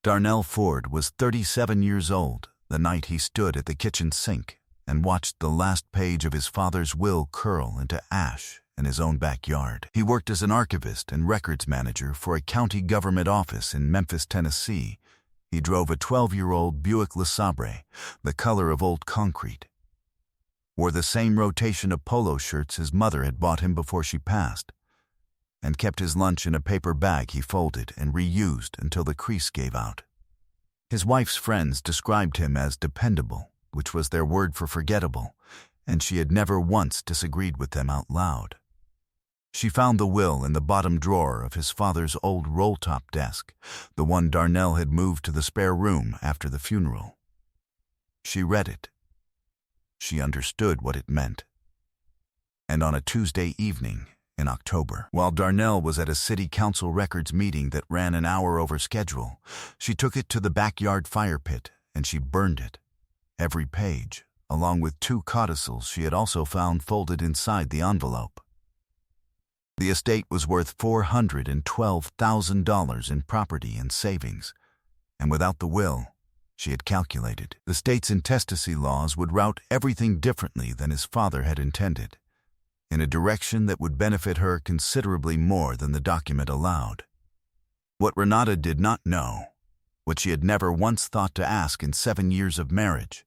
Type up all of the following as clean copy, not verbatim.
Darnell Ford was 37 years old the night he stood at the kitchen sink and watched the last page of his father's will curl into ash in his own backyard. He worked as an archivist and records manager for a county government office in Memphis, Tennessee. He drove a 12-year-old Buick LeSabre, the color of old concrete, wore the same rotation of polo shirts his mother had bought him before she passed, and kept his lunch in a paper bag he folded and reused until the crease gave out. His wife's friends described him as dependable, which was their word for forgettable, and she had never once disagreed with them out loud. She found the will in the bottom drawer of his father's old roll-top desk, the one Darnell had moved to the spare room after the funeral. She read it. She understood what it meant. And on a Tuesday evening in October, while Darnell was at a city council records meeting that ran an hour over schedule, she took it to the backyard fire pit and she burned it. Every page, along with 2 codicils she had also found folded inside the envelope. The estate was worth $412,000 in property and savings, and without the will, she had calculated, the state's intestacy laws would route everything differently than his father had intended, in a direction that would benefit her considerably more than the document allowed. What Renata did not know, what she had never once thought to ask in 7 years of marriage,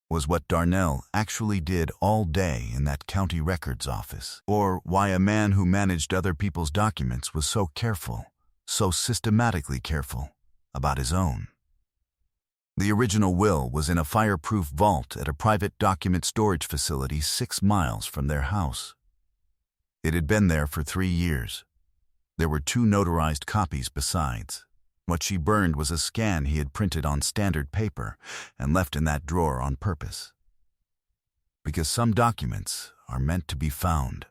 was what Darnell actually did all day in that county records office, or why a man who managed other people's documents was so careful, so systematically careful, about his own. The original will was in a fireproof vault at a private document storage facility 6 miles from their house. It had been there for 3 years. There were 2 notarized copies besides. What she burned was a scan he had printed on standard paper and left in that drawer on purpose. Because some documents are meant to be found.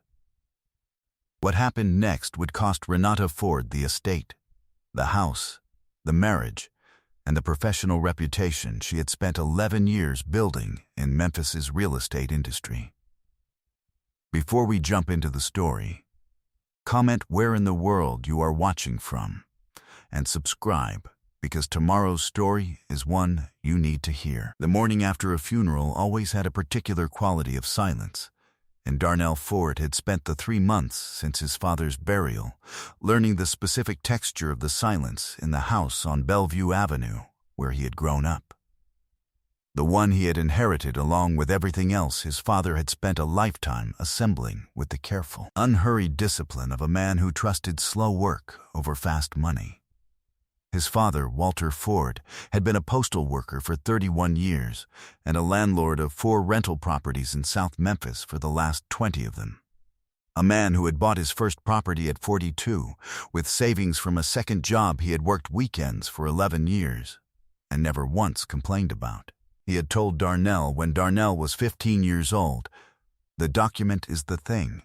What happened next would cost Renata Ford the estate, the house, the marriage, and the professional reputation she had spent 11 years building in Memphis's real estate industry. Before we jump into the story, comment where in the world you are watching from, and subscribe, because tomorrow's story is one you need to hear. The morning after a funeral always had a particular quality of silence, and Darnell Ford had spent the 3 months since his father's burial learning the specific texture of the silence in the house on Bellevue Avenue where he had grown up. The one he had inherited along with everything else his father had spent a lifetime assembling with the careful, unhurried discipline of a man who trusted slow work over fast money. His father, Walter Ford, had been a postal worker for 31 years and a landlord of 4 rental properties in South Memphis for the last 20 of them. A man who had bought his first property at 42, with savings from a second job he had worked weekends for 11 years and never once complained about. He had told Darnell when Darnell was 15 years old, "The document is the thing.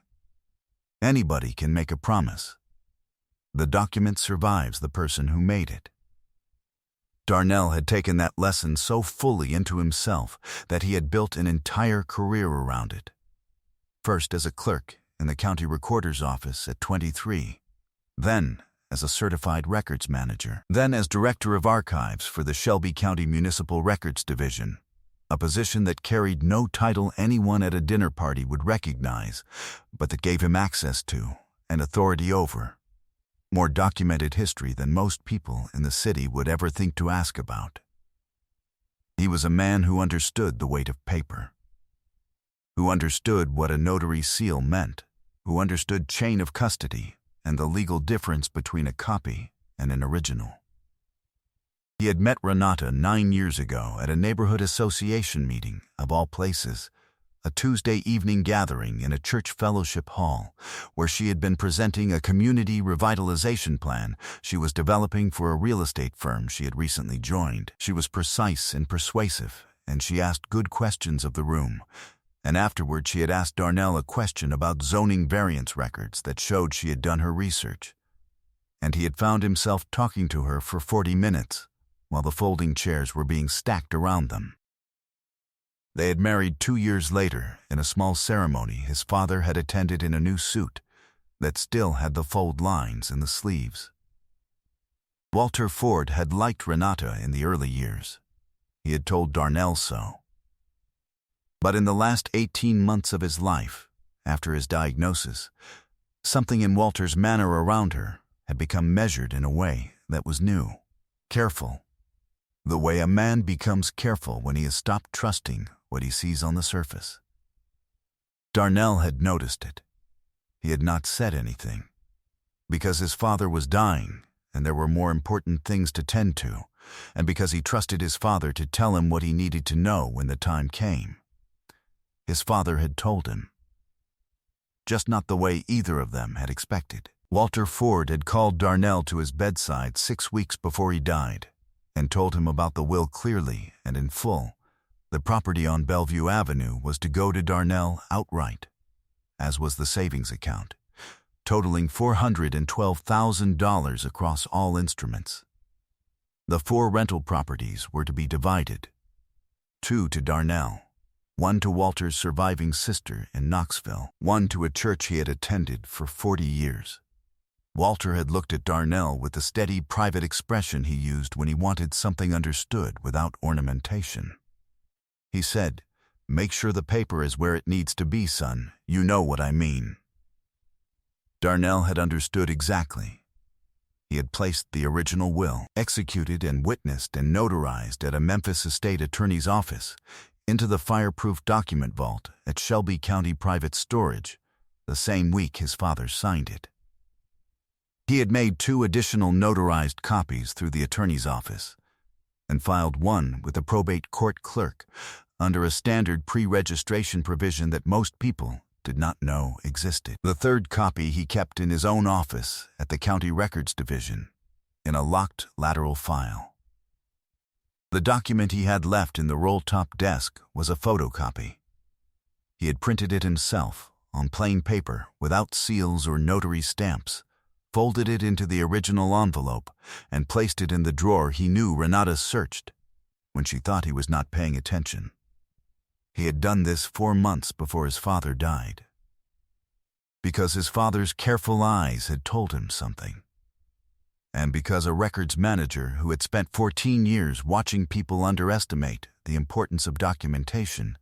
Anybody can make a promise. The document survives the person who made it." Darnell had taken that lesson so fully into himself that he had built an entire career around it. First as a clerk in the county recorder's office at 23, then as a certified records manager, then as director of archives for the Shelby County Municipal Records Division, a position that carried no title anyone at a dinner party would recognize, but that gave him access to and authority over more documented history than most people in the city would ever think to ask about. He was a man who understood the weight of paper, who understood what a notary seal meant, who understood chain of custody and the legal difference between a copy and an original. He had met Renata 9 years ago at a neighborhood association meeting, of all places, a Tuesday evening gathering in a church fellowship hall, where she had been presenting a community revitalization plan she was developing for a real estate firm she had recently joined. She was precise and persuasive, and she asked good questions of the room. And afterward she had asked Darnell a question about zoning variance records that showed she had done her research. And he had found himself talking to her for 40 minutes, while the folding chairs were being stacked around them. They had married 2 years later in a small ceremony his father had attended in a new suit that still had the fold lines in the sleeves. Walter Ford had liked Renata in the early years. He had told Darnell so. But in the last 18 months of his life, after his diagnosis, something in Walter's manner around her had become measured in a way that was new, careful. The way a man becomes careful when he has stopped trusting what he sees on the surface. Darnell had noticed it. He had not said anything, because his father was dying and there were more important things to tend to, and because he trusted his father to tell him what he needed to know when the time came. His father had told him, just not the way either of them had expected. Walter Ford had called Darnell to his bedside 6 weeks before he died and told him about the will clearly and in full. The property on Bellevue Avenue was to go to Darnell outright, as was the savings account, totaling $412,000 across all instruments. The 4 rental properties were to be divided, 2 to Darnell, 1 to Walter's surviving sister in Knoxville, 1 to a church he had attended for 40 years. Walter had looked at Darnell with the steady private expression he used when he wanted something understood without ornamentation. He said, "Make sure the paper is where it needs to be, son. You know what I mean." Darnell had understood exactly. He had placed the original will, executed and witnessed and notarized at a Memphis estate attorney's office, into the fireproof document vault at Shelby County Private Storage, the same week his father signed it. He had made 2 additional notarized copies through the attorney's office, and filed 1 with the probate court clerk under a standard pre-registration provision that most people did not know existed. The 3rd copy he kept in his own office at the County Records Division, in a locked lateral file. The document he had left in the roll-top desk was a photocopy. He had printed it himself, on plain paper, without seals or notary stamps, folded it into the original envelope, and placed it in the drawer he knew Renata searched when she thought he was not paying attention. He had done this 4 months before his father died, because his father's careful eyes had told him something, and because a records manager who had spent 14 years watching people underestimate the importance of documentation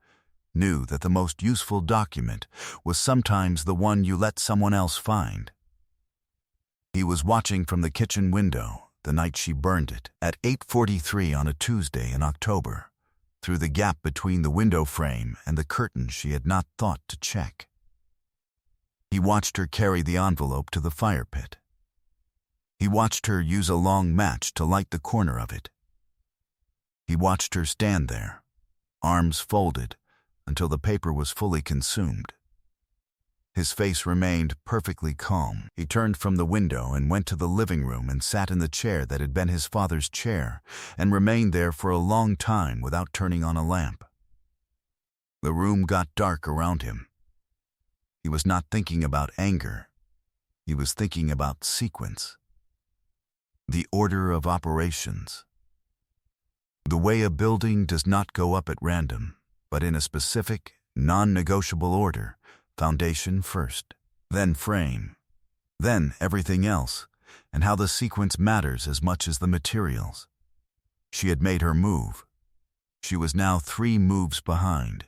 knew that the most useful document was sometimes the one you let someone else find. He was watching from the kitchen window the night she burned it, at 8:43 on a Tuesday in October, through the gap between the window frame and the curtain she had not thought to check. He watched her carry the envelope to the fire pit. He watched her use a long match to light the corner of it. He watched her stand there, arms folded, until the paper was fully consumed. His face remained perfectly calm. He turned from the window and went to the living room and sat in the chair that had been his father's chair, and remained there for a long time without turning on a lamp. The room got dark around him. He was not thinking about anger. He was thinking about sequence. The order of operations. The way a building does not go up at random, but in a specific, non-negotiable order. Foundation first, then frame, then everything else, and how the sequence matters as much as the materials. She had made her move. She was now 3 moves behind.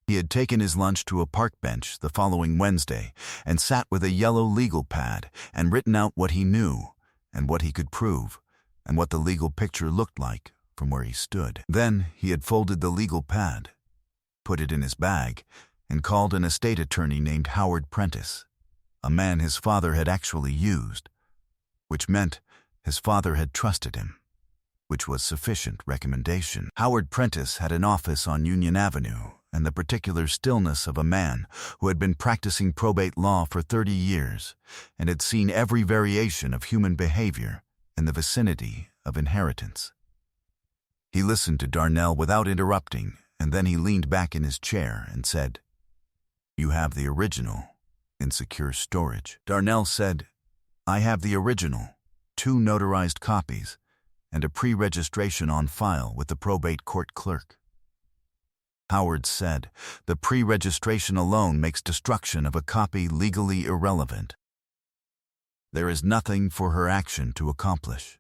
He had taken his lunch to a park bench the following Wednesday and sat with a yellow legal pad and written out what he knew and what he could prove and what the legal picture looked like from where he stood. Then he had folded the legal pad, put it in his bag, and called an estate attorney named Howard Prentice, a man his father had actually used, which meant his father had trusted him, which was sufficient recommendation. Howard Prentice had an office on Union Avenue and the particular stillness of a man who had been practicing probate law for 30 years and had seen every variation of human behavior in the vicinity of inheritance. He listened to Darnell without interrupting, and then he leaned back in his chair and said, "You have the original in secure storage." Darnell said, "I have the original, 2 notarized copies, and a pre-registration on file with the probate court clerk." Howard said, "The pre-registration alone makes destruction of a copy legally irrelevant." There is nothing for her action to accomplish.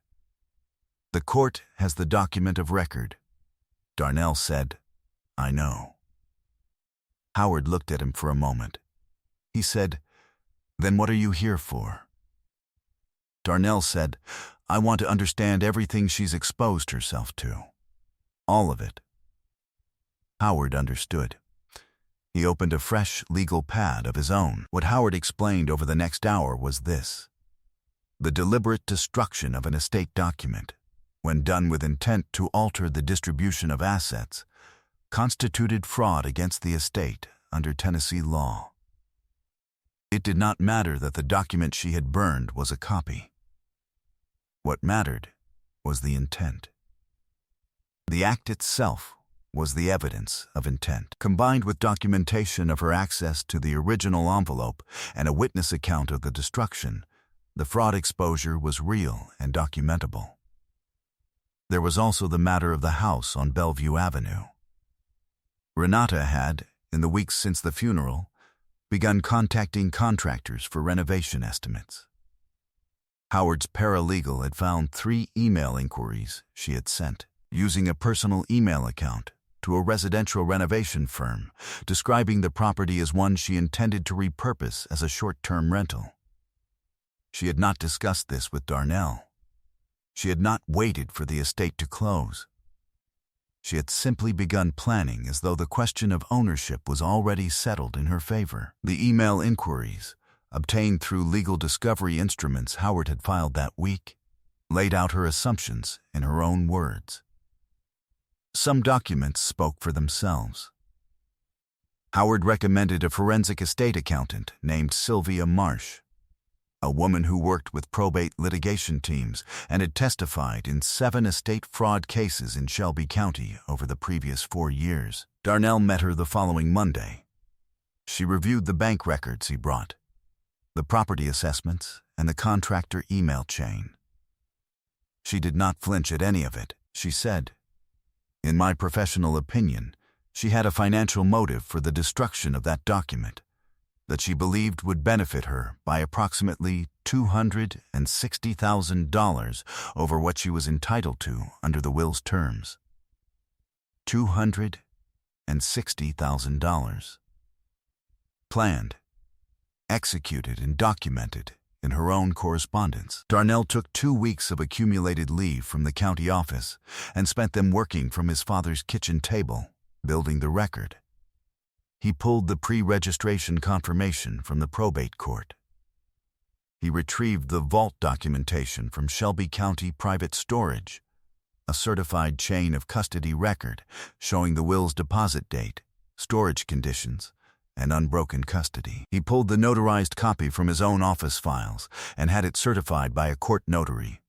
The court has the document of record. Darnell said, I know. Howard looked at him for a moment. He said, Then what are you here for? Darnell said, I want to understand everything she's exposed herself to. All of it. Howard understood. He opened a fresh legal pad of his own. What Howard explained over the next hour was this. The deliberate destruction of an estate document, when done with intent to alter the distribution of assets, constituted fraud against the estate under Tennessee law. It did not matter that the document she had burned was a copy. What mattered was the intent. The act itself was the evidence of intent, combined with documentation of her access to the original envelope and a witness account of the destruction. The fraud exposure was real and documentable. There was also the matter of the house on Bellevue Avenue. Renata had, in the weeks since the funeral, begun contacting contractors for renovation estimates. Howard's paralegal had found 3 email inquiries she had sent, using a personal email account, to a residential renovation firm, describing the property as one she intended to repurpose as a short-term rental. She had not discussed this with Darnell. She had not waited for the estate to close. She had simply begun planning as though the question of ownership was already settled in her favor. The email inquiries, obtained through legal discovery instruments Howard had filed that week, laid out her assumptions in her own words. Some documents spoke for themselves. Howard recommended a forensic estate accountant named Sylvia Marsh, a woman who worked with probate litigation teams and had testified in 7 estate fraud cases in Shelby County over the previous 4 years. Darnell met her the following Monday. She reviewed the bank records he brought, the property assessments, and the contractor email chain. She did not flinch at any of it. She said, In my professional opinion, she had a financial motive for the destruction of that document that she believed would benefit her by approximately $260,000 over what she was entitled to under the will's terms. $260,000. Planned, executed, and documented in her own correspondence. Darnell took 2 weeks of accumulated leave from the county office and spent them working from his father's kitchen table, building the record. He pulled the pre-registration confirmation from the probate court. He retrieved the vault documentation from Shelby County Private Storage, a certified chain of custody record showing the will's deposit date, storage conditions, and unbroken custody. He pulled the notarized copy from his own office files and had it certified by a court notary.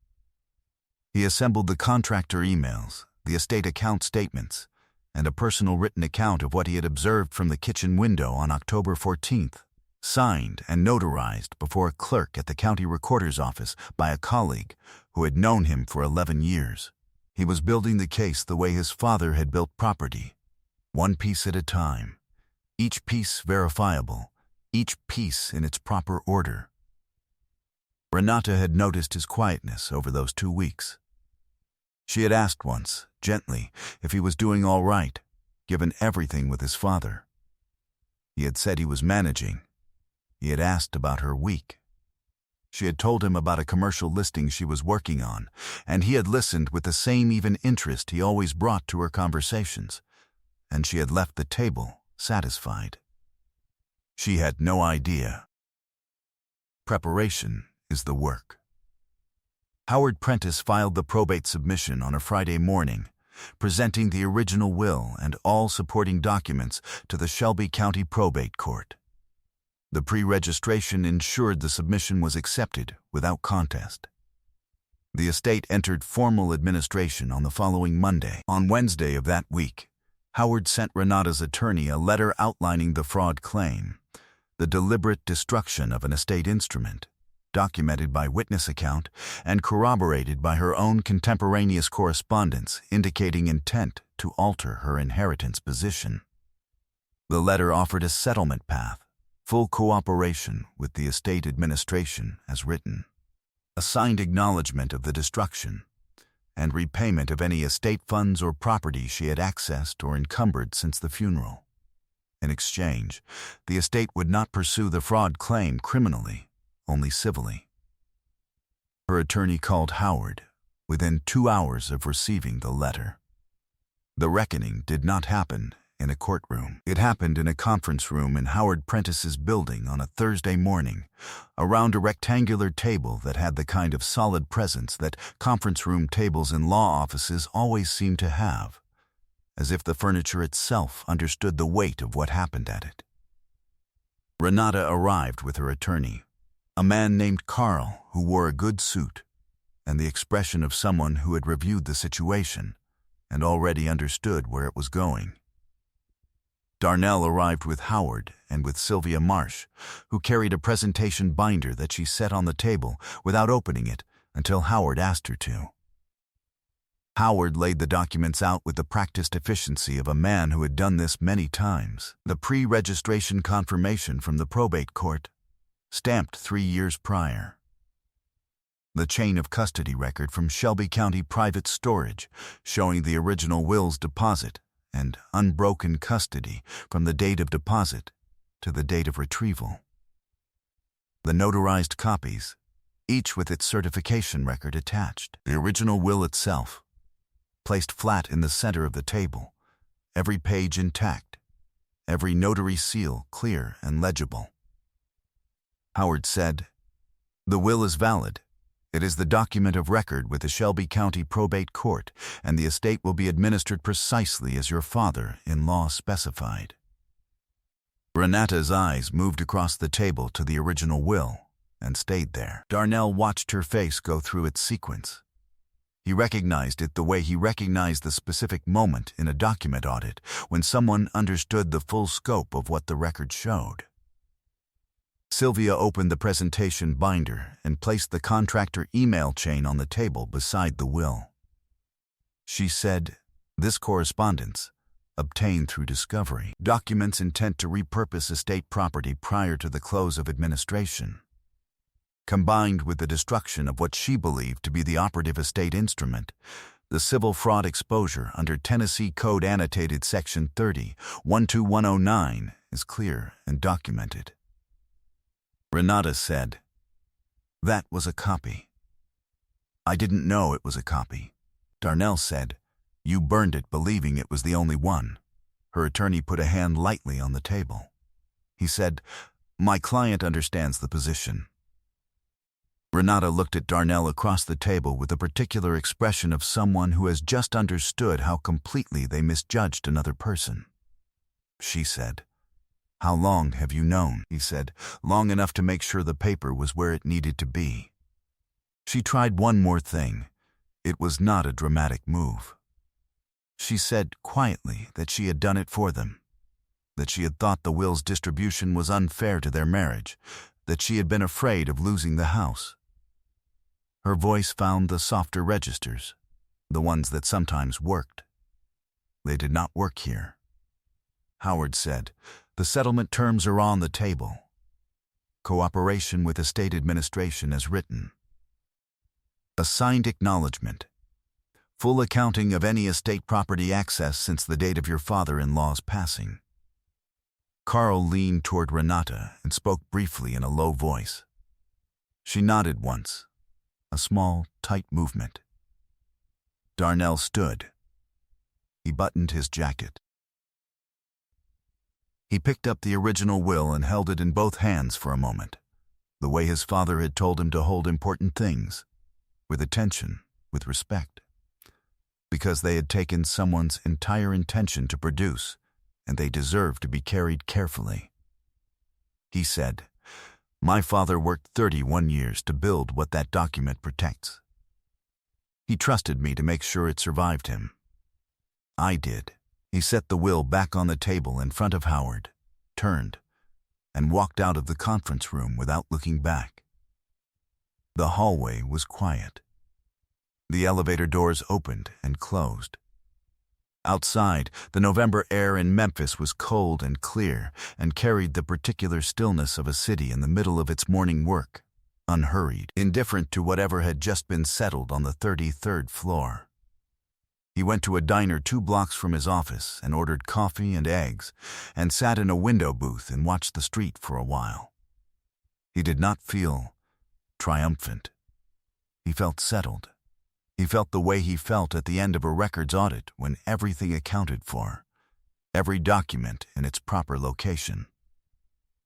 He assembled the contractor emails, the estate account statements, and a personal written account of what he had observed from the kitchen window on October 14th, signed and notarized before a clerk at the county recorder's office by a colleague who had known him for 11 years. He was building the case the way his father had built property, one piece at a time, each piece verifiable, each piece in its proper order. Renata had noticed his quietness over those 2 weeks. She had asked once, gently, if he was doing all right, given everything with his father. He had said he was managing. He had asked about her week. She had told him about a commercial listing she was working on, and he had listened with the same even interest he always brought to her conversations, and she had left the table satisfied. She had no idea. Preparation is the work. Howard Prentice filed the probate submission on a Friday morning, presenting the original will and all supporting documents to the Shelby County Probate Court. The pre-registration ensured the submission was accepted without contest. The estate entered formal administration on the following Monday. On Wednesday of that week, Howard sent Renata's attorney a letter outlining the fraud claim, the deliberate destruction of an estate instrument, documented by witness account and corroborated by her own contemporaneous correspondence indicating intent to alter her inheritance position. The letter offered a settlement path, full cooperation with the estate administration as written. a signed acknowledgement of the destruction, and repayment of any estate funds or property she had accessed or encumbered since the funeral. In exchange, the estate would not pursue the fraud claim criminally, only civilly. Her attorney called Howard within 2 hours of receiving the letter. The reckoning did not happen in a courtroom. It happened in a conference room in Howard Prentice's building on a Thursday morning, around a rectangular table that had the kind of solid presence that conference room tables in law offices always seem to have, as if the furniture itself understood the weight of what happened at it. Renata arrived with her attorney, a man named Carl who wore a good suit and the expression of someone who had reviewed the situation and already understood where it was going. Darnell arrived with Howard and with Sylvia Marsh, who carried a presentation binder that she set on the table without opening it until Howard asked her to. Howard laid the documents out with the practiced efficiency of a man who had done this many times. The pre-registration confirmation from the probate court, stamped 3 years prior. The chain of custody record from Shelby County Private Storage, showing the original will's deposit and unbroken custody from the date of deposit to the date of retrieval. The notarized copies, each with its certification record attached. The original will itself, placed flat in the center of the table, every page intact, every notary seal clear and legible. Howard said, "The will is valid. It is the document of record with the Shelby County Probate Court, and the estate will be administered precisely as your father-in-law specified." Renata's eyes moved across the table to the original will and stayed there. Darnell watched her face go through its sequence. He recognized it the way he recognized the specific moment in a document audit when someone understood the full scope of what the record showed. Sylvia opened the presentation binder and placed the contractor email chain on the table beside the will. She said, "This correspondence, obtained through discovery, documents intent to repurpose estate property prior to the close of administration, combined with the destruction of what she believed to be the operative estate instrument, the civil fraud exposure under Tennessee Code Annotated Section 30-12109 is clear and documented." Renata said, "That was a copy." "I didn't know it was a copy." Darnell said, "You burned it believing it was the only one." Her attorney put a hand lightly on the table. He said, "My client understands the position." Renata looked at Darnell across the table with the particular expression of someone who has just understood how completely they misjudged another person. She said, "How long have you known?" He said, "Long enough to make sure the paper was where it needed to be." She tried one more thing. It was not a dramatic move. She said quietly that she had done it for them, that she had thought the will's distribution was unfair to their marriage, that she had been afraid of losing the house. Her voice found the softer registers, the ones that sometimes worked. They did not work here. Howard said, "The settlement terms are on the table. Cooperation with estate administration as written. A signed acknowledgement. Full accounting of any estate property access since the date of your father-in-law's passing." Carl leaned toward Renata and spoke briefly in a low voice. She nodded once, a small, tight movement. Darnell stood. He buttoned his jacket. He picked up the original will and held it in both hands for a moment, the way his father had told him to hold important things, with attention, with respect, because they had taken someone's entire intention to produce, and they deserved to be carried carefully. He said, "My father worked 31 years to build what that document protects. He trusted me to make sure it survived him. I did." He set the will back on the table in front of Howard, turned, and walked out of the conference room without looking back. The hallway was quiet. The elevator doors opened and closed. Outside, the November air in Memphis was cold and clear and carried the particular stillness of a city in the middle of its morning work, unhurried, indifferent to whatever had just been settled on the 33rd floor. He went to a diner 2 blocks from his office and ordered coffee and eggs and sat in a window booth and watched the street for a while. He did not feel triumphant. He felt settled. He felt the way he felt at the end of a records audit when everything accounted for, every document in its proper location,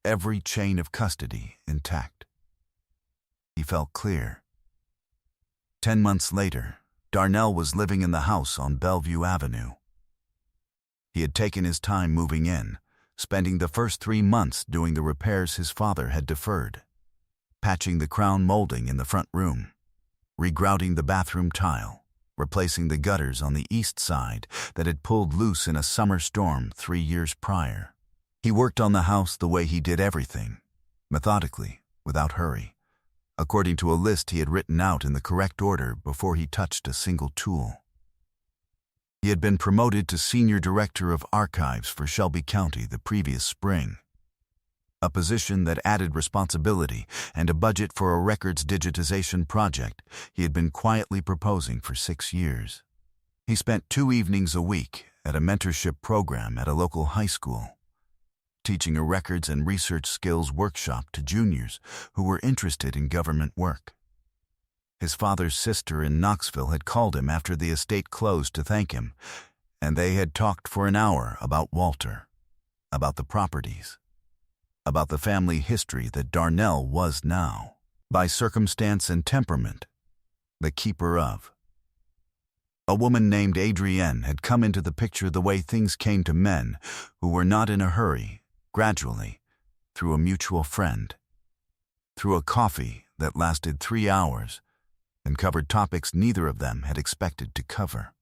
every chain of custody intact. He felt clear. 10 months later, Darnell was living in the house on Bellevue Avenue. He had taken his time moving in, spending the first 3 months doing the repairs his father had deferred, patching the crown molding in the front room, regrouting the bathroom tile, replacing the gutters on the east side that had pulled loose in a summer storm 3 years prior. He worked on the house the way he did everything, methodically, without hurry, according to a list he had written out in the correct order before he touched a single tool. He had been promoted to Senior Director of Archives for Shelby County the previous spring, a position that added responsibility and a budget for a records digitization project he had been quietly proposing for 6 years. He spent 2 evenings a week at a mentorship program at a local high school, teaching a records and research skills workshop to juniors who were interested in government work. His father's sister in Knoxville had called him after the estate closed to thank him, and they had talked for an hour about Walter, about the properties, about the family history that Darnell was now, by circumstance and temperament, the keeper of. A woman named Adrienne had come into the picture the way things came to men who were not in a hurry, gradually, through a mutual friend, through a coffee that lasted 3 hours and covered topics neither of them had expected to cover.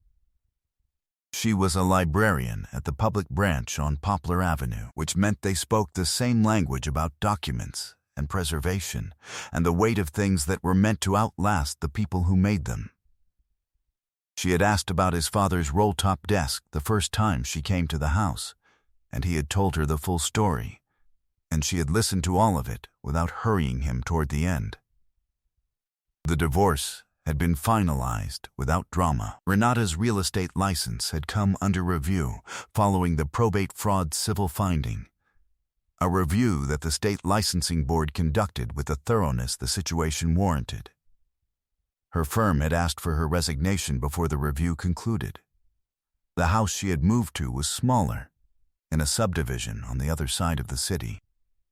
She was a librarian at the public branch on Poplar Avenue, which meant they spoke the same language about documents and preservation and the weight of things that were meant to outlast the people who made them. She had asked about his father's roll-top desk the first time she came to the house, and he had told her the full story, and she had listened to all of it without hurrying him toward the end. The divorce had been finalized without drama. Renata's real estate license had come under review following the probate fraud civil finding, a review that the state licensing board conducted with the thoroughness the situation warranted. Her firm had asked for her resignation before the review concluded. The house she had moved to was smaller, in a subdivision on the other side of the city,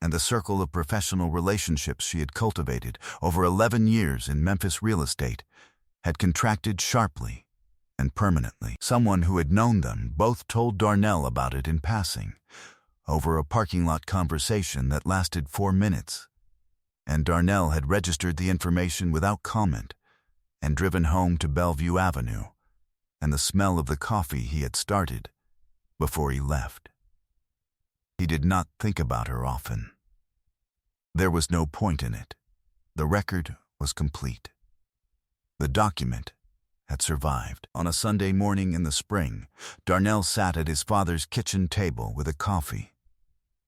and the circle of professional relationships she had cultivated over 11 years in Memphis real estate had contracted sharply and permanently. Someone who had known them both told Darnell about it in passing, over a parking lot conversation that lasted 4 minutes, and Darnell had registered the information without comment and driven home to Bellevue Avenue and the smell of the coffee he had started before he left. He did not think about her often. There was no point in it. The record was complete. The document had survived. On a Sunday morning in the spring, Darnell sat at his father's kitchen table with a coffee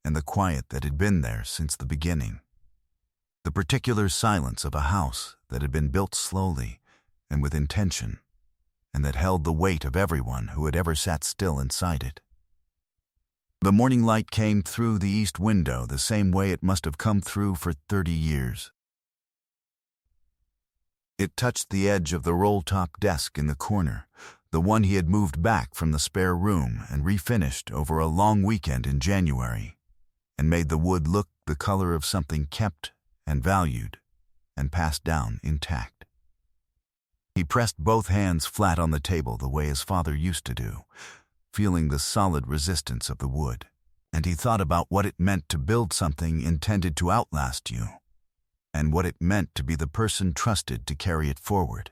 and the quiet that had been there since the beginning. The particular silence of a house that had been built slowly and with intention, and that held the weight of everyone who had ever sat still inside it. The morning light came through the east window the same way it must have come through for 30 years. It touched the edge of the roll-top desk in the corner, the one he had moved back from the spare room and refinished over a long weekend in January, and made the wood look the color of something kept and valued and passed down intact. He pressed both hands flat on the table the way his father used to do, feeling the solid resistance of the wood, and he thought about what it meant to build something intended to outlast you, and what it meant to be the person trusted to carry it forward.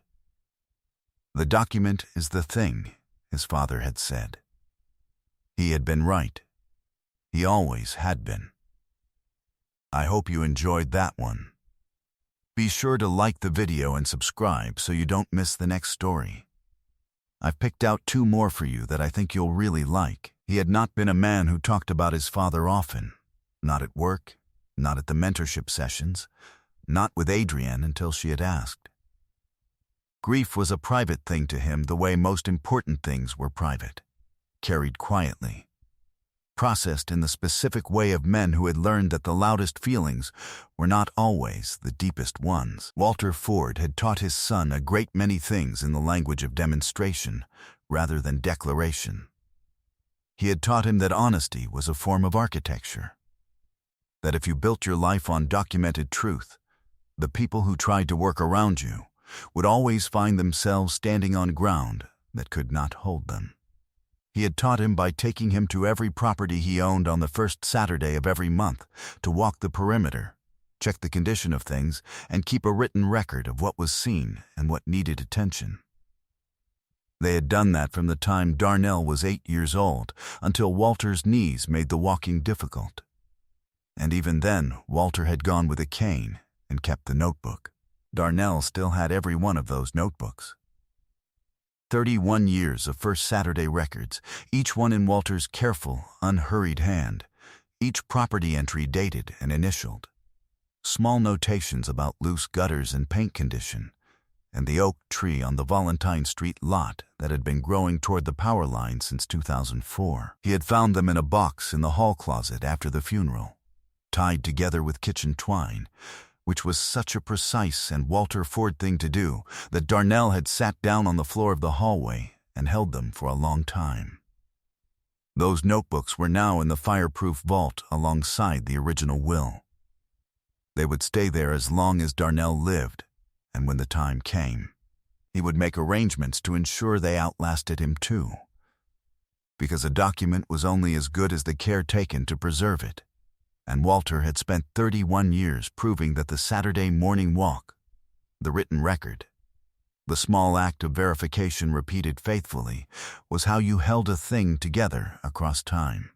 The document is the thing, his father had said. He had been right. He always had been. I hope you enjoyed that one. Be sure to like the video and subscribe so you don't miss the next story. I've picked out 2 more for you that I think you'll really like. He had not been a man who talked about his father often, not at work, not at the mentorship sessions, not with Adrienne until she had asked. Grief was a private thing to him the way most important things were private, carried quietly, processed in the specific way of men who had learned that the loudest feelings were not always the deepest ones. Walter Ford had taught his son a great many things in the language of demonstration rather than declaration. He had taught him that honesty was a form of architecture, that if you built your life on documented truth, the people who tried to work around you would always find themselves standing on ground that could not hold them. He had taught him by taking him to every property he owned on the first Saturday of every month to walk the perimeter, check the condition of things, and keep a written record of what was seen and what needed attention. They had done that from the time Darnell was 8 years old until Walter's knees made the walking difficult. And even then, Walter had gone with a cane and kept the notebook. Darnell still had every one of those notebooks. 31 years of First Saturday records, each one in Walter's careful, unhurried hand, each property entry dated and initialed. Small notations about loose gutters and paint condition, and the oak tree on the Valentine Street lot that had been growing toward the power line since 2004. He had found them in a box in the hall closet after the funeral, tied together with kitchen twine, which was such a precise and Walter Ford thing to do that Darnell had sat down on the floor of the hallway and held them for a long time. Those notebooks were now in the fireproof vault alongside the original will. They would stay there as long as Darnell lived, and when the time came, he would make arrangements to ensure they outlasted him too, because a document was only as good as the care taken to preserve it. And Walter had spent 31 years proving that the Saturday morning walk, the written record, the small act of verification repeated faithfully, was how you held a thing together across time.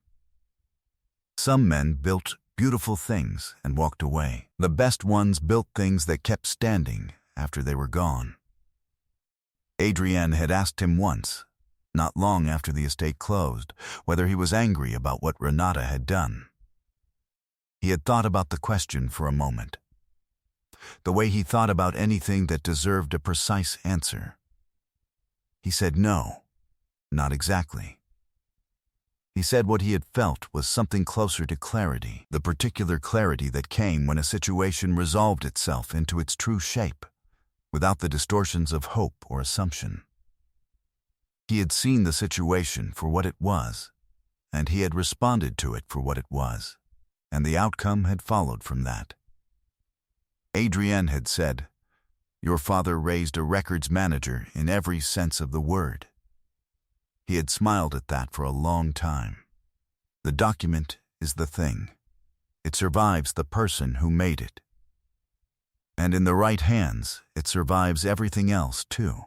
Some men built beautiful things and walked away. The best ones built things that kept standing after they were gone. Adrienne had asked him once, not long after the estate closed, whether he was angry about what Renata had done. He had thought about the question for a moment, the way he thought about anything that deserved a precise answer. He said no, not exactly. He said what he had felt was something closer to clarity, the particular clarity that came when a situation resolved itself into its true shape, without the distortions of hope or assumption. He had seen the situation for what it was, and he had responded to it for what it was. And the outcome had followed from that. Adrienne had said, "Your father raised a records manager in every sense of the word." He had smiled at that for a long time. The document is the thing. It survives the person who made it. And in the right hands, it survives everything else too.